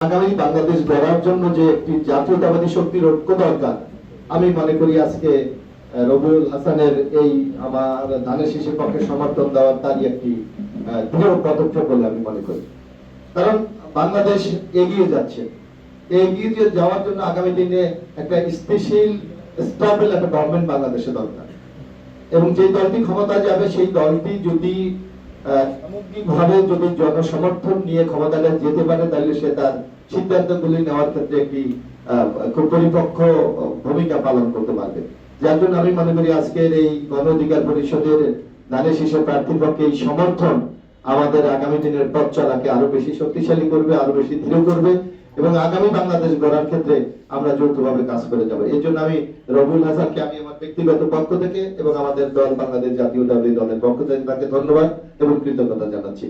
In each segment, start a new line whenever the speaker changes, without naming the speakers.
আগামী বাংলাদেশ গড়ার জন্য যে একটি জাতীয়তাবাদী শক্তির ঐক্য দরকার, আমি মনে করি আজকে রবিউল হাসানের এই আমার ধানের শীষের পক্ষে সমর্থন দেওয়ার তারই একটি দৃঢ় পদক্ষেপ বলে আমি মনে করি। কারণ বাংলাদেশ এগিয়ে যাচ্ছে, এগিয়ে যাওয়ার জন্য আগামী দিনে একটা স্থিতিশীল স্টেবল একটা গভর্নমেন্ট বাংলাদেশে দরকার, এবং যে দলটি ক্ষমতা যাবে সেই দলটি যদি সামগ্রিকভাবে যদি জনসমর্থন নিয়ে ক্ষমতাটা যেতে পারে, তাহলে সে তার সিদ্ধান্তগুলি নেওয়ার ক্ষেত্রে একটি খুব পরিপক্ক ভূমিকা পালন করতে পারবে। যার জন্য আমি মনে করি আজকের এই গণ অধিকার পরিষদের ধানের শীষের প্রার্থীর পক্ষে এই সমর্থন আমাদের আগামী দিনের পথ চলাকে আরো বেশি শক্তিশালী করবে, আরো বেশি দৃঢ় করবে, এবং আগামী বাংলাদেশ গড়ার ক্ষেত্রে আমরা যৌথভাবে কাজ করে যাব। এই জন্য আমি রবিউল হাসানকে আমি আমার ব্যক্তিগত পক্ষ থেকে এবং আমাদের দল বাংলাদেশ জাতীয়তাবাদী দলের পক্ষ থেকে তাকে ধন্যবাদ এবং কৃতজ্ঞতা জানাচ্ছি।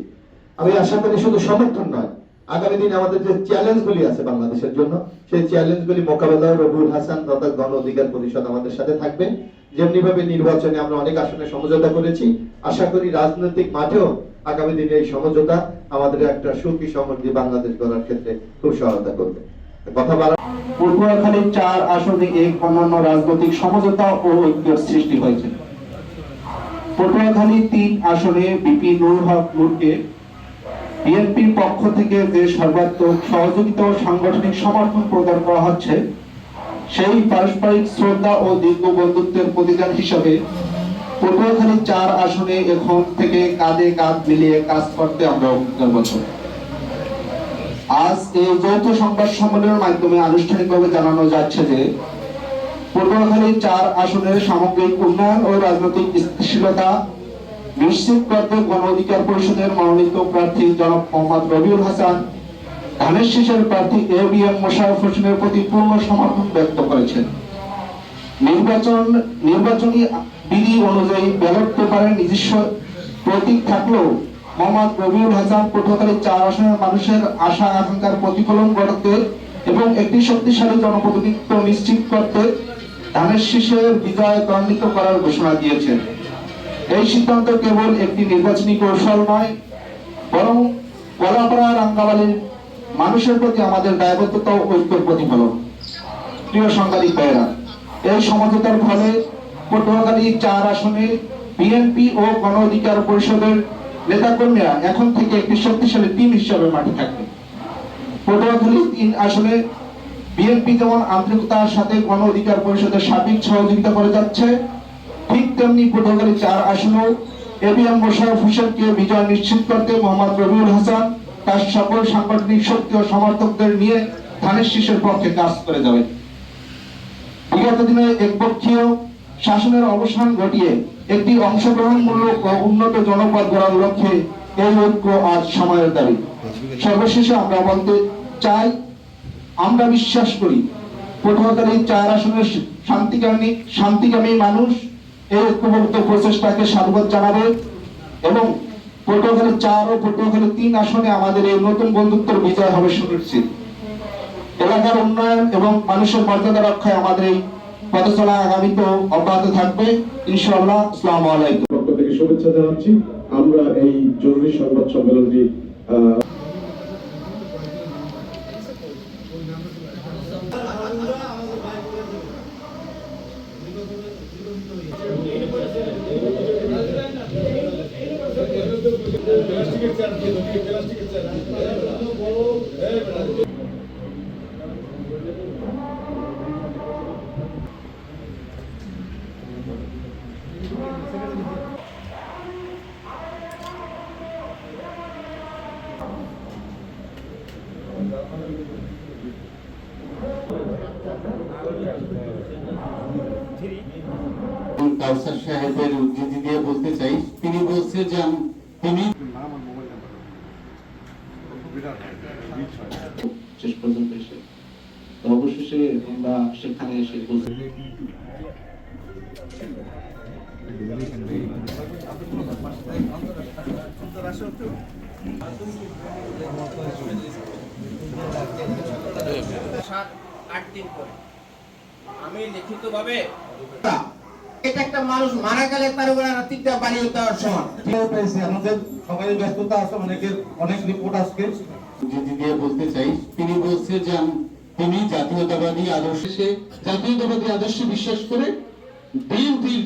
আমি আশা করি শুধু সমর্থন নয়, আগামী দিনে আমাদের যে চ্যালেঞ্জগুলি আছে বাংলাদেশের জন্য, সেই চ্যালেঞ্জগুলি মোকাবেলায় রবিউল হাসান তথা গণ অধিকার পরিষদ আমাদের সাথে থাকবে। যেমনি ভাবে নির্বাচনে আমরা অনেক আসনে সমঝোতা করেছি, আশা করি রাজনৈতিক মাঠেও আগামী দিনে এই সমঝোতা আমাদের একটা সুখী সমৃদ্ধি বাংলাদেশ গড়ার ক্ষেত্রে খুব সহায়তা করবে। কথা বলা
পটুয়াখালী ৪ আসনে এক অন্যান্য রাজনৈতিক সমঝোতা ও ঐক্যের সৃষ্টি হয়েছে। পটুয়াখালী ৩ আসনে বিপি নুরুল হক নূরকে বিএনপির পক্ষ থেকে যে সর্বাত্মক সহযোগিতা ও সাংগঠনিক সমর্থন প্রদান করা হচ্ছে, সেই পারস্পরিক শ্রদ্ধা ও দীর্ঘ বন্ধুত্বের প্রতিদান হিসেবে পটুয়াখালী ৪ আসনে এখন থেকে কাঁধে কাঁধ মিলিয়ে কাজ করতে আমরা অঙ্গীকারবদ্ধ। আজ এই যৌথ সংবাদ সম্মেলনের মাধ্যমে আনুষ্ঠানিকভাবে জানানো যাচ্ছে যে পটুয়াখালী ৪ আসনের সামগ্রিক উন্নয়ন ও রাজনৈতিক স্থিতিশীলতা নিশ্চিত করতে গণ অধিকার পরিষদের মনোনীত প্রার্থী জনাব মোহাম্মদ রবিউল হাসান ধানের শীষের প্রার্থী এবিএম মোশাররফ হোসেনের প্রতি পূর্ণ সমর্থন ব্যক্ত করেছেন। নির্বাচনী বিধি অনুযায়ী ব্যালট পেপারের নিজস্ব প্রতীক থাকলেও মোহাম্মদ রবিউল হাসান পটুয়াখালী ৪ আসনের মানুষের আশা আকাঙ্ক্ষার প্রতিফলন ঘটাতে এবং একটি শক্তিশালী জনপ্রতিনিধিত্ব নিশ্চিত করতে ধানের শীষের বিজয় ত্বরান্বিত করার ঘোষণা দিয়েছেন। এই সিদ্ধান্ত কেবল একটি নির্বাচনী কৌশল নয়, বরং কলাপাড়া রাঙ্গামালীর মানুষের প্রতি আমাদের দায়বদ্ধতা ও ঐক্যের প্রতিফলন। প্রিয় সাংবাদিক ভাইয়েরা, এই সমঝোতার ফলে পটুয়াখালী ৪ আসনে বিএনপি ও গণ অধিকার পরিষদের নেতাকর্মীরা এখন থেকে একটি শক্তিশালী টিম হিসেবে মাঠে থাকবে। পটুয়াখালী ৩ আসনে বিএনপি যেমন আন্তরিকতার সাথে গণ অধিকার পরিষদের সার্বিক সহযোগিতা করে যাচ্ছে, ঠিক তেমনি পটুয়াখালী ৪ আসনেও এবিএম মোশাররফ হোসেনকে বিজয় নিশ্চিত করতে মোহাম্মদ রবিউল হাসান তার সকল সাংগঠনিক শক্তি ও সমর্থকদের নিয়ে ধানের শীষের পক্ষে কাজ করে যাবে। বিগত দিনে একপক্ষীয় শাসনের অবসান ঘটিয়ে একটি অংশগ্রহণমূলক ও উন্নত জনপদ গড়ার লক্ষ্যে এই ঐক্য আজ সময়ের দাবি। সর্বশেষে আমরা বলতে চাই, আমরা বিশ্বাস করি পটুয়াখালী ৪ আসনের শান্তিকামী মানুষ এই ঐক্যবদ্ধ প্রচেষ্টাকে সাধুবাদ জানাবে এবং পটুয়াখালী ৪ ও পটুয়াখালী ৩ আসনে আমাদের এই নতুন বন্ধুত্বের বিজয় হবে সুনিশ্চিত। এলাকার উন্নয়ন এবং মানুষের মর্যাদা রক্ষায় আমাদের এই পথচলা আগামীতেও অব্যাহত থাকবে ইনশাআল্লাহ। আসসালামু আলাইকুম।
পক্ষ থেকে শুভেচ্ছা জানাচ্ছি। আমরা এই জরুরি সংবাদ সম্মেলনটি
কাউসার সাহেবের উদ্ধৃতি দিয়ে বলতে চাই, তিনি বলছে যে তিনি শেষ পর্যন্ত এসে অবশেষে আমরা সেখানে এসে বলতে
আমি লিখিতভাবে এটা একটা মানুষ মারা গেলে তার উপরে তিনটা বাড়ি দেওয়ার সমান।
আমাদের সবাই ব্যস্ততা আছে, অনেকের অনেক রিপোর্ট আজকে
উদ্ধৃতি দিয়ে বলতে চাই, তিনি বলছে যে তিনি জাতীয়তাবাদী আদর্শে বিশ্বাস করে বিএনপির